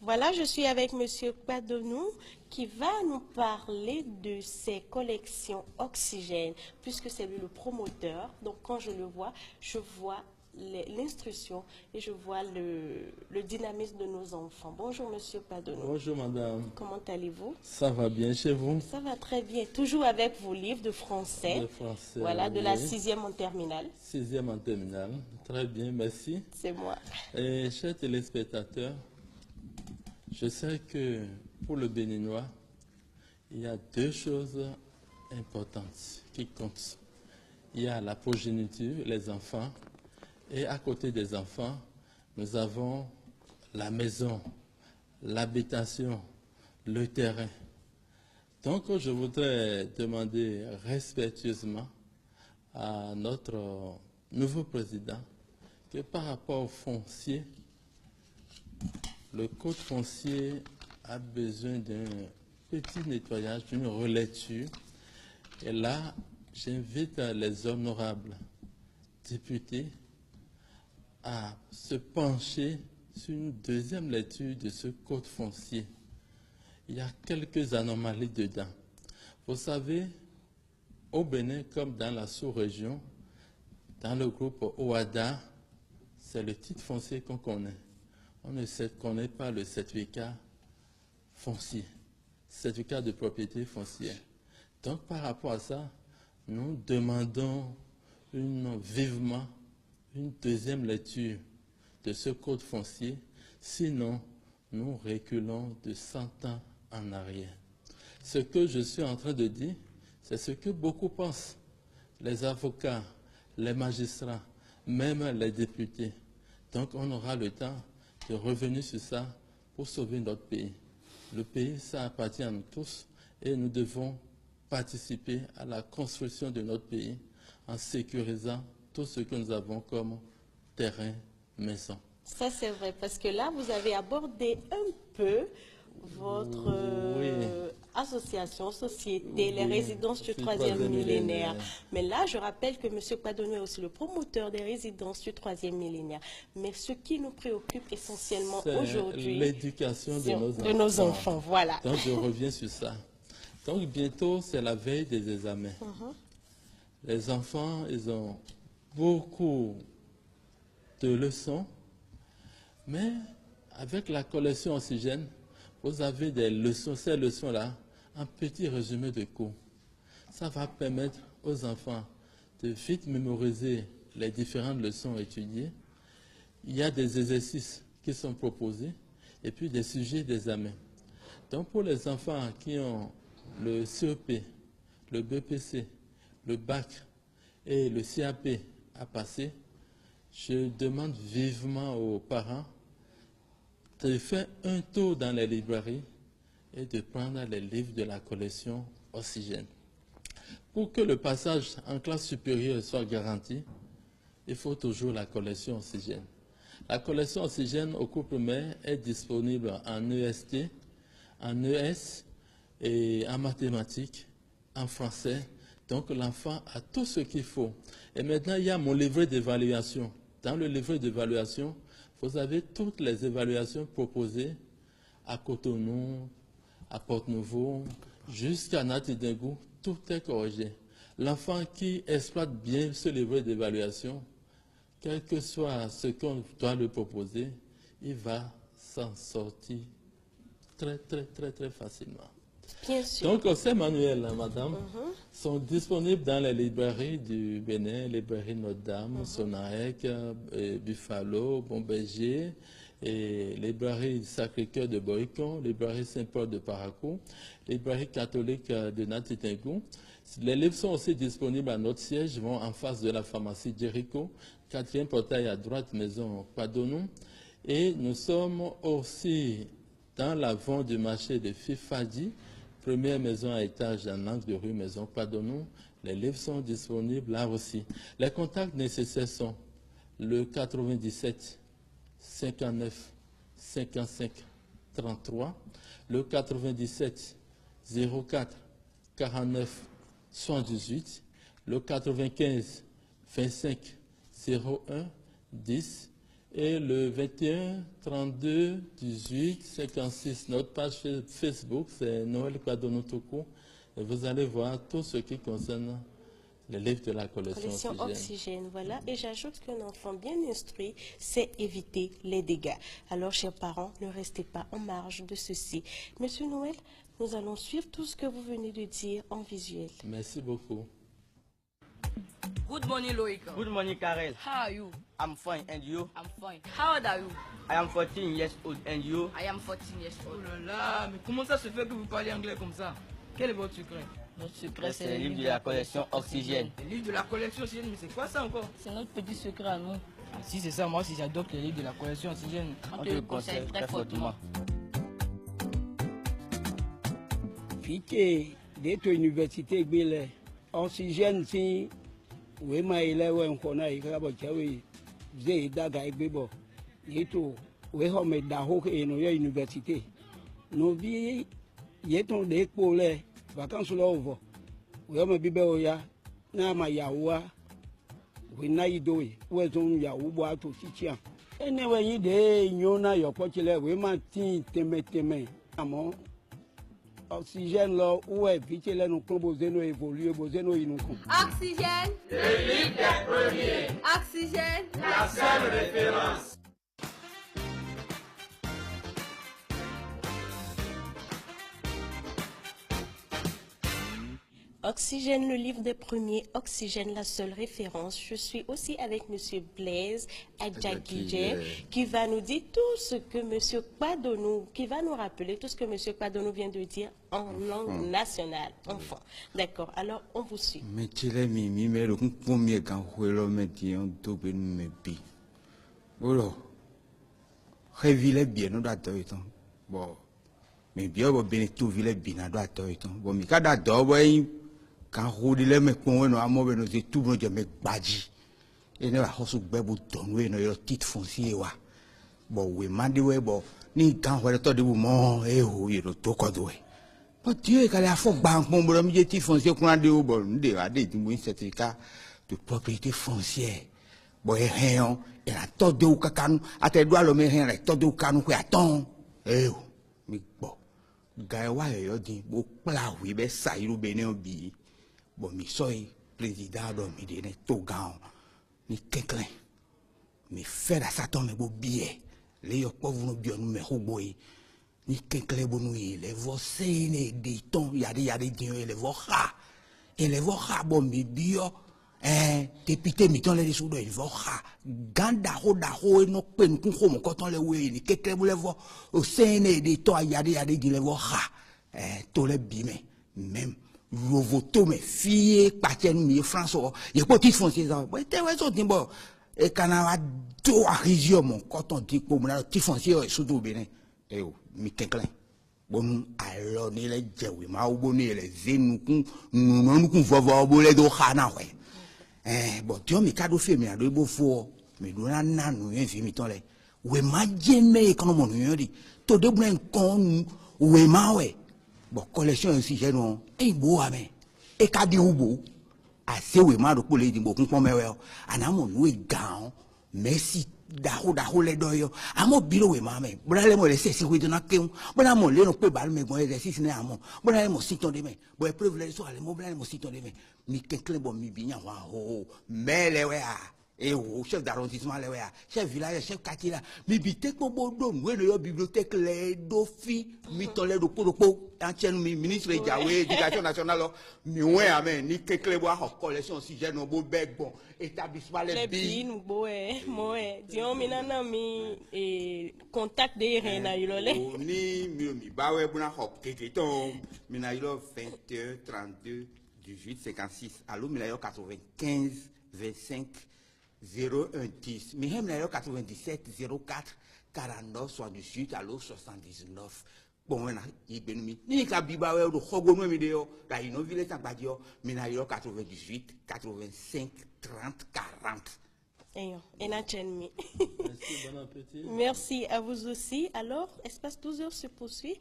Voilà, je suis avec Monsieur Padonou qui va nous parler de ses collections Oxygène, puisque c'est lui le promoteur. Donc quand je vois l'instruction et je vois le dynamisme de nos enfants. Bonjour Monsieur Padonou. Bonjour madame, Comment allez-vous? ça va bien chez vous? Ça va très bien. Toujours avec vos livres de français. De français, Voilà, de la oui. 6e en terminale. 6e en terminale, très bien, merci. C'est moi. Et chers téléspectateurs, je sais que pour le Béninois, il y a deux choses importantes qui comptent. Il y a la progéniture, les enfants, et à côté des enfants, nous avons la maison, l'habitation, le terrain. Donc, je voudrais demander respectueusement à notre nouveau président que par rapport au foncier, le code foncier a besoin d'un petit nettoyage, d'une relecture. Et là, j'invite les honorables députés à se pencher sur une deuxième lecture de ce code foncier. Il y a quelques anomalies dedans. Vous savez, au Bénin, comme dans la sous-région, dans le groupe OADA, c'est le titre foncier qu'on connaît. On ne connaît pas le certificat foncier, certificat de propriété foncière. Donc, par rapport à ça, nous demandons vivement une deuxième lecture de ce code foncier. Sinon, nous reculons de 100 ans en arrière. Ce que je suis en train de dire, c'est ce que beaucoup pensent, les avocats, les magistrats, même les députés. Donc on aura le temps de revenir sur ça pour sauver notre pays. Le pays, ça appartient à nous tous et nous devons participer à la construction de notre pays en sécurisant tout ce que nous avons comme terrain, maison. Ça, c'est vrai, parce que là, vous avez abordé un peu votre association, société, les résidences du 3e millénaire. Mais là, je rappelle que M. Padonou est aussi le promoteur des résidences du 3e millénaire. Mais ce qui nous préoccupe essentiellement aujourd'hui, l'éducation de nos enfants. Voilà. Donc, je reviens sur ça. Donc, bientôt, c'est la veille des examens. Les enfants, ils ont beaucoup de leçons. Mais avec la collection Oxygène, vous avez des leçons, ces leçons-là, un petit résumé de cours. Ça va permettre aux enfants de vite mémoriser les différentes leçons étudiées. Il y a des exercices qui sont proposés et puis des sujets d'examen. Donc pour les enfants qui ont le CEP, le BPC, le bac et le CAP à passer, je demande vivement aux parents de faire un tour dans les librairies et de prendre les livres de la collection Oxygène. Pour que le passage en classe supérieure soit garanti, il faut toujours la collection Oxygène. La collection Oxygène au cours primaire est disponible en EST, en ES et en mathématiques, en français. Donc l'enfant a tout ce qu'il faut. Et maintenant, il y a mon livret d'évaluation. Dans le livret d'évaluation, vous avez toutes les évaluations proposées à Cotonou, à Port-Nouveau, jusqu'à Nati-Dengou, tout est corrigé. L'enfant qui exploite bien ce livret d'évaluation, quel que soit ce qu'on doit lui proposer, il va s'en sortir très facilement. Bien sûr. Donc, ces manuels, madame, sont disponibles dans les librairies du Bénin, librairie Notre-Dame, Sonaec, Buffalo, Bon-Berger, et librairie Sacré-Cœur de Boïcon, librairie Saint-Paul de Parakou, librairie catholique de Nati-Dengou. Les livres sont aussi disponibles à notre siège, vont en face de la pharmacie Jericho, 4e portail à droite, maison Padonou. Et nous sommes aussi dans la vente du marché de Fifadi, première maison à étage dans l'angle de rue Maison Padonou. Les livres sont disponibles là aussi. Les contacts nécessaires sont le 97 59 55 33, le 97 04 49 78, le 95 25 01 10 Et le 21 32 18 56, notre page Facebook, c'est Noël Kwadonou Toko. Et vous allez voir tout ce qui concerne les livres de la collection Oxygène. Voilà. Et j'ajoute qu'un enfant bien instruit sait éviter les dégâts. Alors, chers parents, ne restez pas en marge de ceci. Monsieur Noël, nous allons suivre tout ce que vous venez de dire en visuel. Merci beaucoup. Good morning, Loika. Good morning, Karel. How are you? I'm fine, and you? I'm fine. How old are you? I am 14 years old, and you? I am 14 years Oh old. là là, mais comment ça se fait que vous parlez anglais comme ça? Quel est votre secret? Notre secret, C'est le livre de la collection Oxygène. Les livres de la collection Oxygène, mais c'est quoi ça encore? C'est notre petit secret à nous. Ah, si c'est ça, moi aussi j'adopte les livres de la collection Oxygène. On te le conseille très fortement. Fiche d'être université gbele Oxygène si we ma ile we nkona ika bo chawe ze daga igbebo yeto we ho me da ho ke no yo université no bi yeton de po le vacances lo ovo we me bibe o ya na ma yawa we na ido we ton yawo bo ato chichia ene we yin de nyona yo pochile we ma tin teme amo Oxygène là où est vite là nous composons évoluer boseno inoukou. Oxygène. Le livre des premiers. Oxygène. La seule référence. Oxygène, le livre des premiers, Oxygène, la seule référence. Je suis aussi avec Monsieur Blaise Adjagidje qui va nous dire tout ce que Monsieur Kwadonou, qui va nous rappeler tout ce que Monsieur Kwadonou vient de dire en langue nationale, enfant. D'accord, alors on vous suit. Mais tu l'as mis, mais le premier quand vous le mettez en tout le monde. Voilà. Révélez bien, nous d'attendre. Bon. Mais bien, vous bien tout village bien d'attendre. Bon, mais quand d'attendre, quand vous dites mais qu'on a amour nous c'est tout bon mais badji et ne va pas bebu donner nos titres fonciers wa bon oui mandi we bon ni quand vous êtes de vous mon et où il est tout codé bon Dieu quand il a fait banque mon bon mi titre foncier qu'on a de bon de a des certificat de propriété foncière bon et rien et la tout de ou kakanu à tes doigts le mais rien la tout de ou kanu quoi attends eh mais bon gars wa yo dit bon pla oui ben ça il bené obi bon mi soy président do mi de to gan mi kenklen mi fait la satan me bo billet les yo pauvre no bio no me hoboy ni kenklen bo no les vo sene de ton ya de din les vo ha et les vo ha bon mi bio député mi ton les sous do les vo ha ganda ho no pe nkun ko mo ko ton le we ni kenklen bo les vo o sene de ton ya de din les vo ha to le bi même voto mais fille patien mi François il faut titre foncier ça bon t'es ouais so timbo et canava do arigio mon quand on dit pour mon titre foncier surtout Bénin et mi kenklen bon alors ni les jewi ma ou boni les zenu kun nous kun vovo bo les do khana ouais bon tu mi cadeau fait mi ado bo fo mi do na nanu yen fi mi ton le we ma jeme quand mon yo di to de blen kon we ma we bon collection aussi j'ai non et beau amen et kadi ubo assez we ma do pour les dimbo kun mewe anamo we gan merci daho le doyo amo bilo we ma me bra le mo le sesi we do na ke bra mo le no pe bal me gon exercice na amo bra le mo siton de me bo privilège so ale mo bra le mo siton de me mi kenkle bo mi binya wa ho mais le we a et au chef d'arrondissement le we a chef village chef quartier là mi bité ko bo do we le bibliothèque le do fi mi ton le do po ancien ministre Jawe éducation nationale mi ouais amen ni kenkle bo a collection si j'ai no bo beg bon établissement les bi nous boé moé dion mi nana mi et contact de rien na yolole ni mi ba we bu na hop keke ton mi na yolo 21 32 18 56 allo mi na yo 95 25 01 10 mi hem na yo 97 04 49 78 allo 79 bon na ibenumi ni ka biba we do khogo no mi de yo da ino village agbadio mi na yo 98 85 30 40. Merci, bon appétit. Merci à vous aussi. Alors, Espace 12 heures se poursuit.